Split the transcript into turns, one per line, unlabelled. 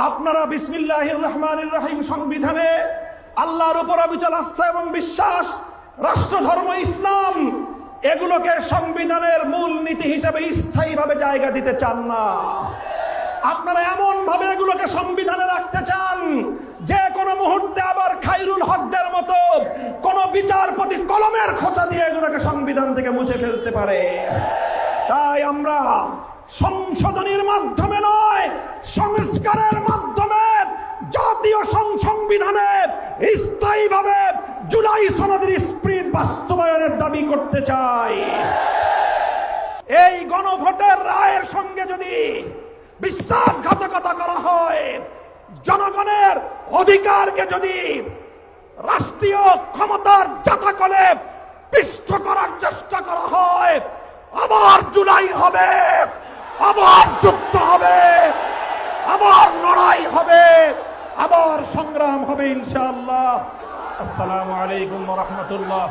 আপনারা বিসমিল্লাহির রহমানির রহিম সংবিধানে আল্লাহর উপর অবিচল আস্থা এবং বিশ্বাস, রাষ্ট্র ধর্ম ইসলাম, এগুলোকে সংবিধানের মূল নীতি হিসেবে স্থায়ীভাবে জায়গা দিতে চান না। আপনারা এমন ভাবে এগুলোকে সংবিধানে রাখতে চান যে কোনো মুহূর্তে আবার খায়রুল হকদের মতো কোন বিচারপতি কলমের খোঁচা দিয়ে এগুলোকে সংবিধান থেকে মুছে ফেলতে পারে। তাই আমরা সংশোধনীর মাধ্যমে নয়, সংস্কারের মাধ্যমে জাতীয় সংবিধানে স্থায়ীভাবে জুলাই সনদের স্পিরিট বাস্তবায়নের দাবি করতে চাই। এই গণভোটের রায়ের সঙ্গে যদি বিশ্বাসঘাতকতা করা হয়, জনগণের অধিকারকে যদি রাষ্ট্রীয় ক্ষমতার জাতাকলে পিষ্ট করার চেষ্টা করা হয়, আবার জুলাই হবে, আবার যুদ্ধ হবে, আবার লড়াই হবে, আবার সংগ্রাম হবে ইনশাআল্লাহ। আসসালামু আলাইকুম ওয়া রাহমাতুল্লাহ।